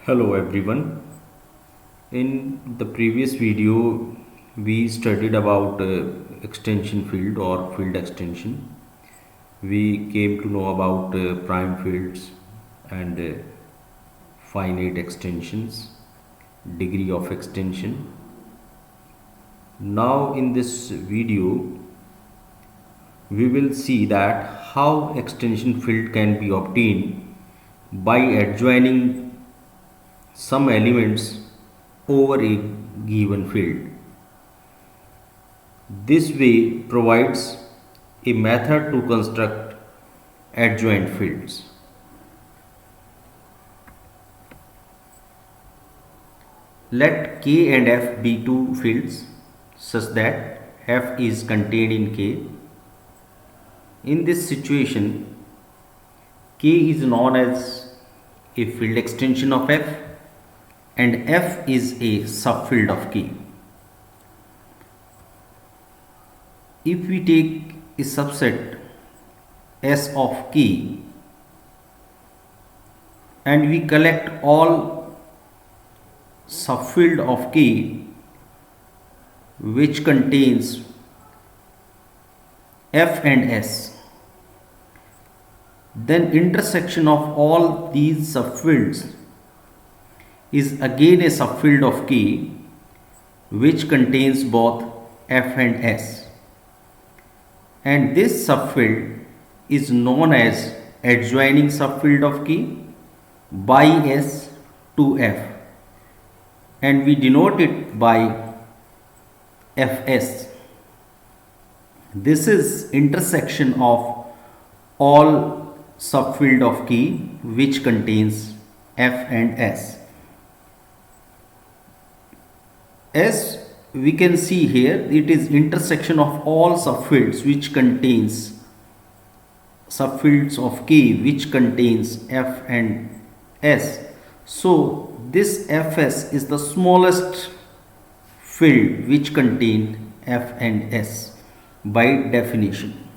Hello everyone. In the previous video, we studied about extension field or field extension. We came to know about prime fields and finite extensions, degree of extension. Now in this video, we will see that how extension field can be obtained by adjoining some elements over a given field. This way provides a method to construct adjoint fields. Let K and F be two fields such that F is contained in K. In this situation, K is known as a field extension of F and F is a subfield of K. If we take a subset S of K and we collect all subfield of K which contains F and S, then intersection of all these subfields is again a subfield of K which contains both F and S, and this subfield is known as adjoining subfield of K by S to F, and we denote it by Fs. This is intersection of all subfield of K which contains F and S. As we can see here, it is intersection of all subfields which contains subfields of K which contains F and S. So this Fs is the smallest field which contain F and S by definition.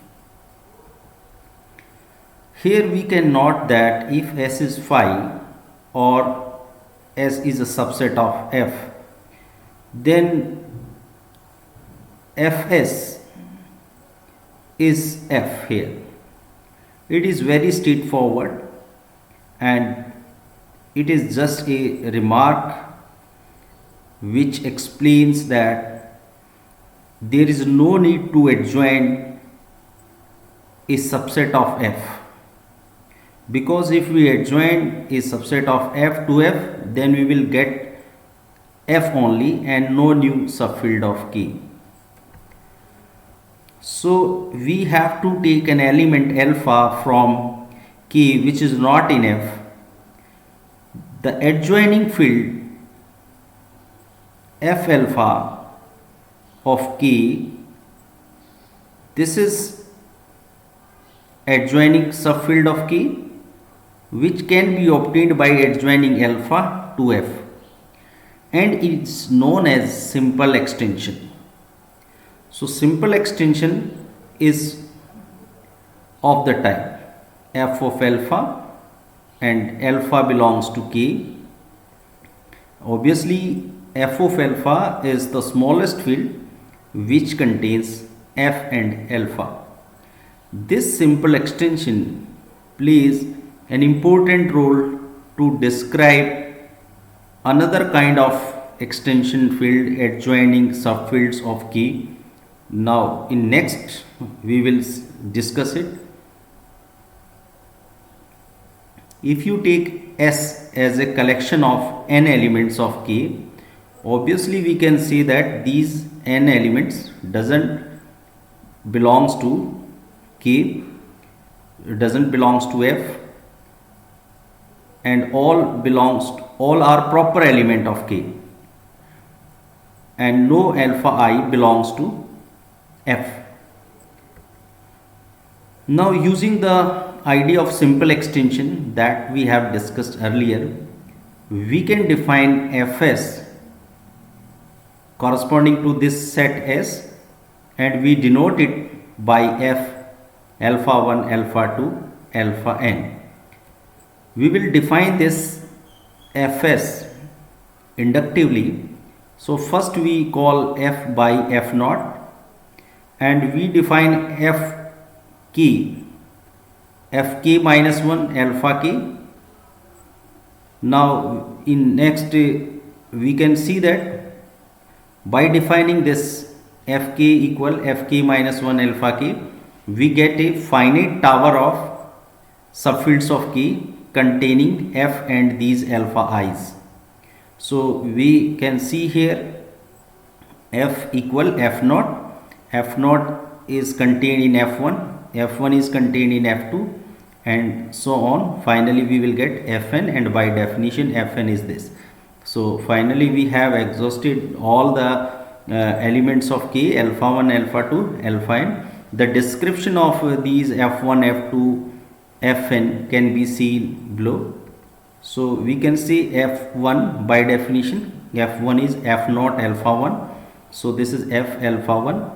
Here we can note that if S is phi or S is a subset of F, then Fs is F here. It is very straightforward and it is just a remark which explains that there is no need to adjoin a subset of F, because if we adjoin a subset of F to F, then we will get F only and no new subfield of K. So we have to take an element alpha from K which is not in F. The adjoining field F alpha of K, this is adjoining subfield of K which can be obtained by adjoining alpha to F, and it's known as simple extension. So simple extension is of the type F of alpha and alpha belongs to K. Obviously F of alpha is the smallest field which contains F and alpha. This simple extension plays an important role to describe another kind of extension field adjoining subfields of K. Now in next we will discuss it. If you take S as a collection of n elements of K, obviously we can say that these n elements doesn't belongs to K, doesn't belongs to F, and all are proper element of K, and no alpha I belongs to F. Now using the idea of simple extension that we have discussed earlier, we can define Fs corresponding to this set S, and we denote it by F alpha 1, alpha 2, alpha n. We will define this Fs inductively. So first we call f by f naught, and we define f key, fk minus 1 alpha k. Now in next we can see that by defining this fk equal fk minus 1 alpha k, we get a finite tower of subfields of k containing f and these alpha i's. So we can see here f equal f naught is contained in f1 is contained in f2, and so on. Finally we will get fn, and by definition fn is this. So finally we have exhausted all the elements of k, alpha 1, alpha 2, alpha n. The description of these f1, f2, fn can be seen below. So we can say f1 by definition, f1 is f naught alpha 1. So this is f alpha 1,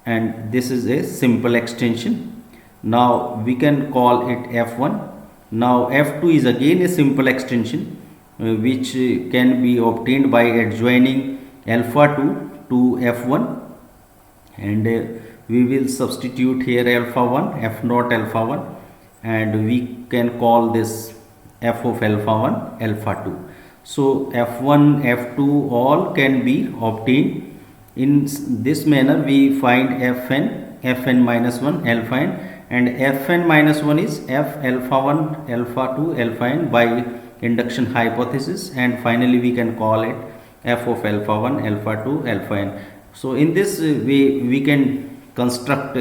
and this is a simple extension. Now we can call it f1. Now f2 is again a simple extension which can be obtained by adjoining alpha 2 to f1, and we will substitute here alpha 1, f naught alpha 1, and we can call this f of alpha 1 alpha 2. So f1, f2 all can be obtained. In this manner we find fn minus 1 alpha n, and fn minus 1 is f alpha 1 alpha 2 alpha n by induction hypothesis, and finally we can call it f of alpha 1 alpha 2 alpha n. So in this way we can construct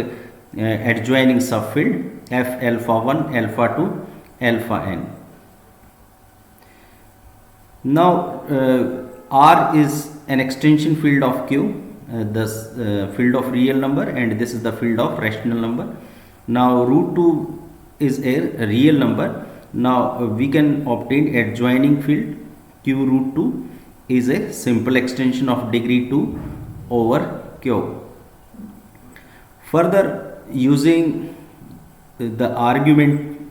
adjoining subfield f alpha 1 alpha 2 alpha n. Now R is an extension field of Q, this field of real number, and this is the field of rational number. Now root 2 is a real number. Now we can obtain adjoining field Q root 2 is a simple extension of degree 2 over Q. Further, using the argument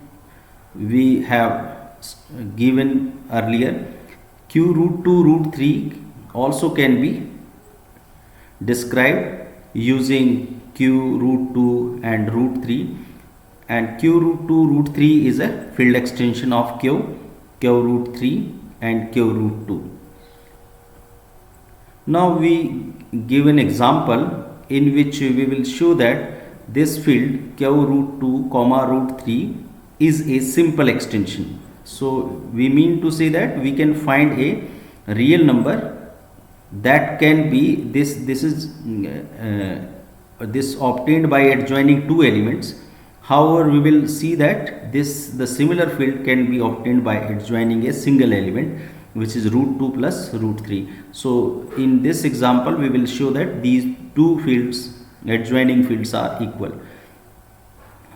we have given earlier, Q root 2 root 3 also can be described using Q root 2 and root 3, and Q root 2 root 3 is a field extension of Q root 3 and Q root 2. Now we give an example in which we will show that this field Q root 2 comma root 3 is a simple extension. So we mean to say that we can find a real number that can be this obtained by adjoining two elements. However, we will see that the similar field can be obtained by adjoining a single element, which is root 2 plus root 3. So in this example we will show that these two fields, adjoining fields, are equal.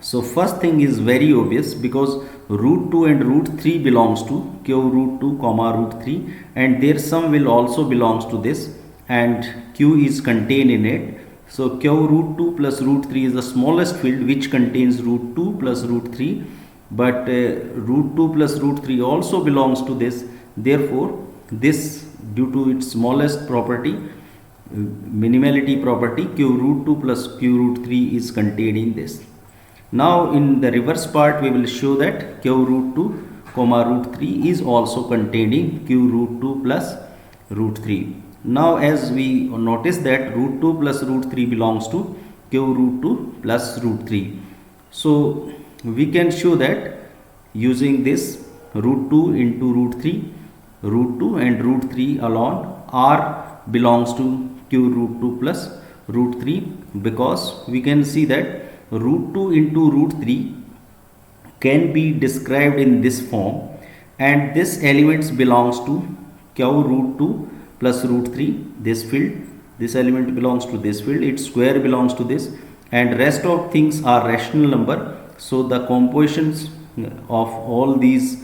So first thing is very obvious, because root 2 and root 3 belongs to Q root 2 comma root 3, and their sum will also belongs to this, and Q is contained in it. So Q root 2 plus root 3 is the smallest field which contains root 2 plus root 3, but root 2 plus root 3 also belongs to this. Therefore this, due to its smallest property, minimality property, Q root 2 plus Q root 3 is contained in this. Now in the reverse part we will show that Q root 2 comma root 3 is also contained in Q root 2 plus root 3. Now as we notice that root 2 plus root 3 belongs to Q root 2 plus root 3. So we can show that using this root 2 into root 3, root 2 and root 3 alone, R belongs to Q root 2 plus root 3, because we can see that root 2 into root 3 can be described in this form, and this elements belongs to Q root 2 plus root 3, this field, this element belongs to this field, its square belongs to this, and rest of things are rational number. So the compositions of all these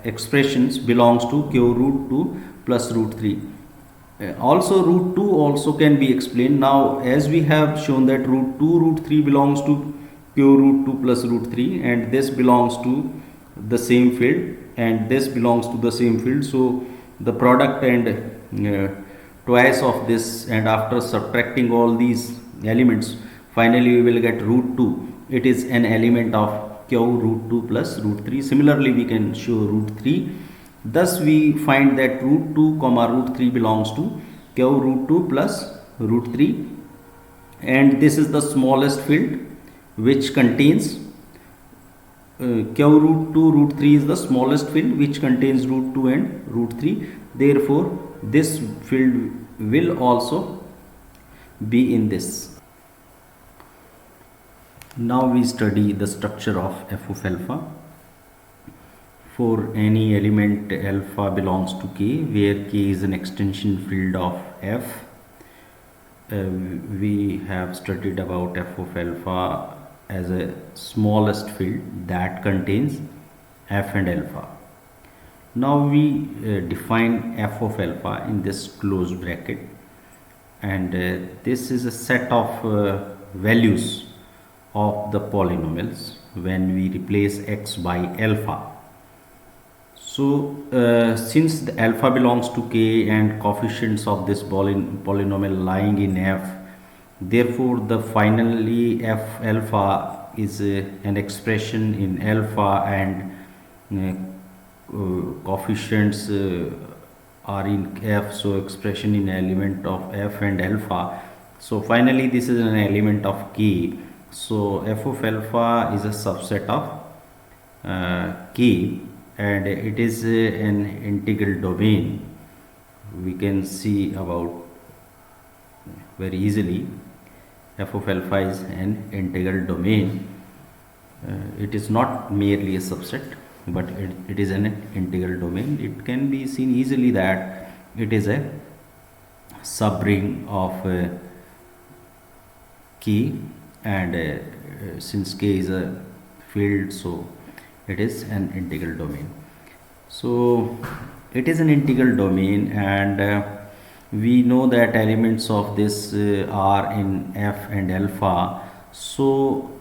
expressions belongs to Q root 2 plus root 3. Also root 2 also can be explained. Now as we have shown that root 2 root 3 belongs to Q root 2 plus root 3, and this belongs to the same field and this belongs to the same field, so the product and twice of this, and after subtracting all these elements, finally we will get root 2. It is an element of q root 2 plus root 3. Similarly we can show root 3. Thus we find that root 2 comma root 3 belongs to q root 2 plus root 3, and this is the smallest field which contains q root 2 root 3 is the smallest field which contains root 2 and root 3. Therefore this field will also be in this. Now we study the structure of f of alpha. For any element alpha belongs to K, where K is an extension field of F, we have studied about f of alpha as a smallest field that contains f and alpha. Now we define f of alpha in this closed bracket, and this is a set of values of the polynomials when we replace x by alpha. So since the alpha belongs to K and coefficients of this polynomial lying in F, therefore the finally f alpha is an expression in alpha, and coefficients are in F, so expression in element of F and alpha. So finally this is an element of K, so f of alpha is a subset of K, and it is an integral domain. We can see about very easily f of alpha is an integral domain. It is not merely a subset, but it is an integral domain. It can be seen easily that it is a subring of K, and since K is a field, so it is an integral domain. So it is an integral domain, and we know that elements of this are in F and alpha. So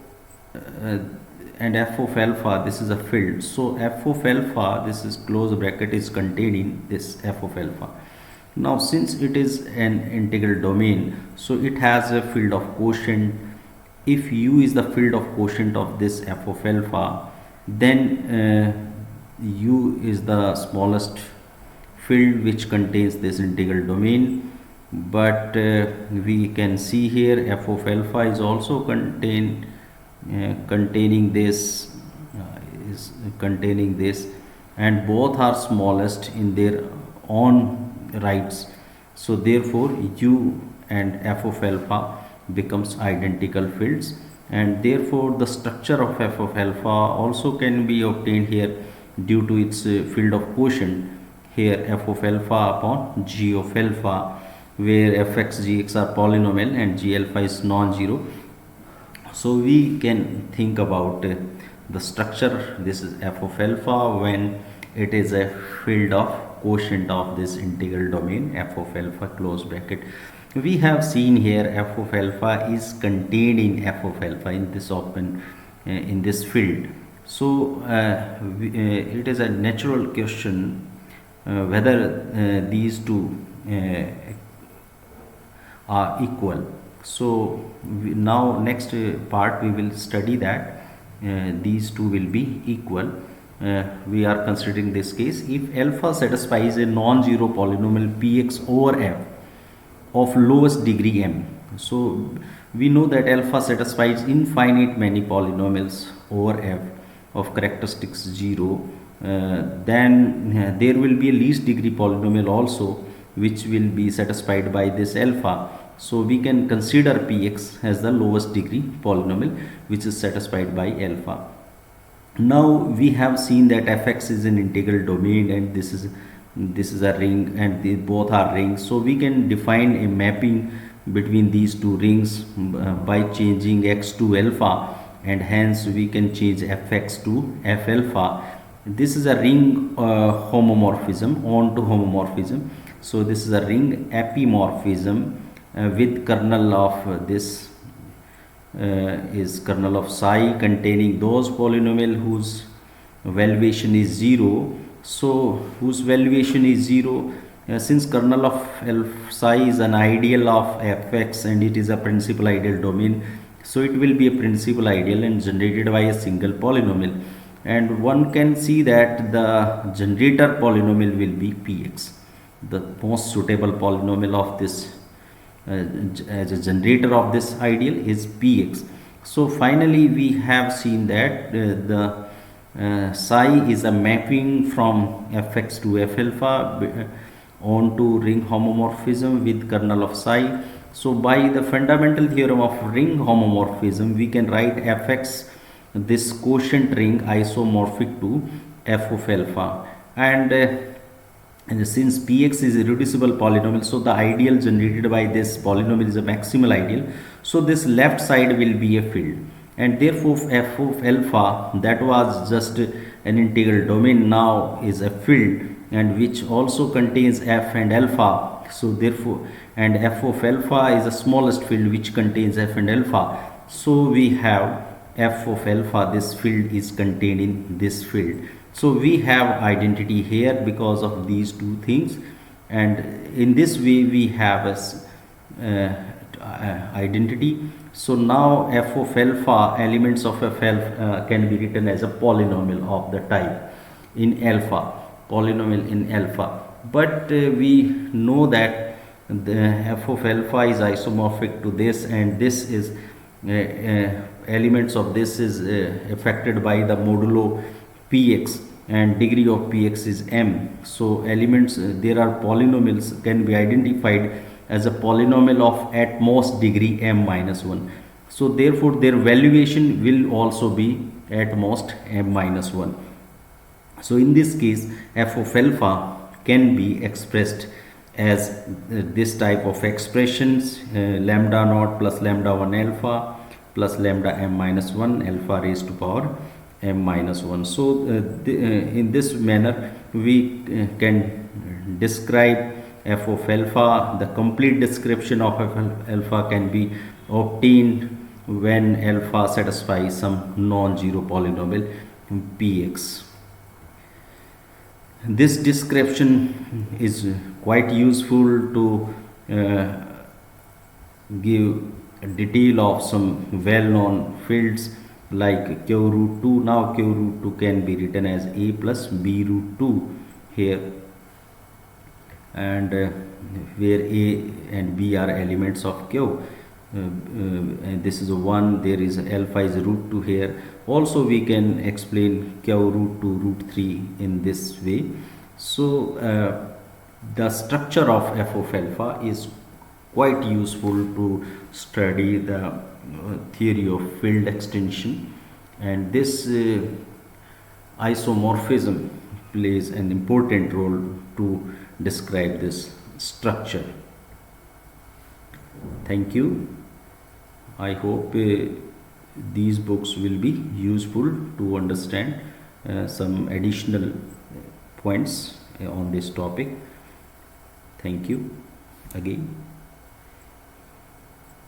and f of alpha, this is a field, so f of alpha, this is closed bracket, is containing this f of alpha. Now since it is an integral domain, so it has a field of quotient. If u is the field of quotient of this f of alpha, then u is the smallest field which contains this integral domain. But we can see here f of alpha is also containing this, and both are smallest in their own rights. So therefore u and f of alpha becomes identical fields, and therefore the structure of f of alpha also can be obtained here due to its field of quotient, here f of alpha upon g of alpha, where fx gx are polynomial and g alpha is non-zero. So we can think about the structure. This is f of alpha when it is a field of quotient of this integral domain f of alpha close bracket. We have seen here f of alpha is contained in f of alpha in this open in this field. So it is a natural question whether these two are equal. So now next part we will study that these two will be equal. We are considering this case if alpha satisfies a non-zero polynomial px over f of lowest degree m. So we know that alpha satisfies infinite many polynomials over f of characteristics 0. Then there will be a least degree polynomial also which will be satisfied by this alpha. So we can consider px as the lowest degree polynomial which is satisfied by alpha. Now we have seen that fx is an integral domain, and this is a ring, and they both are rings. So we can define a mapping between these two rings by changing x to alpha, and hence we can change fx to f alpha. This is a ring homomorphism onto homomorphism. So this is a ring epimorphism with kernel of this is kernel of psi containing those polynomial whose valuation is 0. So whose valuation is 0? Since kernel of psi is an ideal of fx and it is a principal ideal domain, so it will be a principal ideal and generated by a single polynomial, and one can see that the generator polynomial will be px. The most suitable polynomial of this as a generator of this ideal is px. So finally we have seen that the psi is a mapping from fx to f alpha onto ring homomorphism with kernel of psi. So by the fundamental theorem of ring homomorphism, we can write fx, this quotient ring, isomorphic to f of alpha, and since px is a reducible polynomial, so the ideal generated by this polynomial is a maximal ideal. So this left side will be a field, and therefore f of alpha, that was just an integral domain, now is a field, and which also contains f and alpha. So therefore, and f of alpha is the smallest field which contains f and alpha. So we have f of alpha, this field is contained in this field. So we have identity here because of these two things, and in this way we have identity. So now f of alpha, elements of f alpha can be written as a polynomial of the type in alpha, polynomial in alpha. But we know that the f of alpha is isomorphic to this, and this is elements of this is affected by the modulo px, and degree of px is m. So elements, there are polynomials can be identified as a polynomial of at most degree m minus 1. So therefore their valuation will also be at most m minus 1. So in this case f of alpha can be expressed as this type of expressions, lambda naught plus lambda 1 alpha plus lambda m minus 1 alpha raised to power m minus 1. So in this manner we can describe f of alpha. The complete description of f of alpha can be obtained when alpha satisfies some non-zero polynomial px. This description is quite useful to give a detail of some well-known fields like q root 2. Now q root 2 can be written as a plus b root 2 here, and where a and b are elements of q, and this is a 1, there is alpha is root 2 here. Also we can explain q root 2 root 3 in this way. So the structure of f of alpha is quite useful to study the theory of field extension, and this isomorphism plays an important role to describe this structure. Thank you. I hope these books will be useful to understand some additional points on this topic. Thank you again.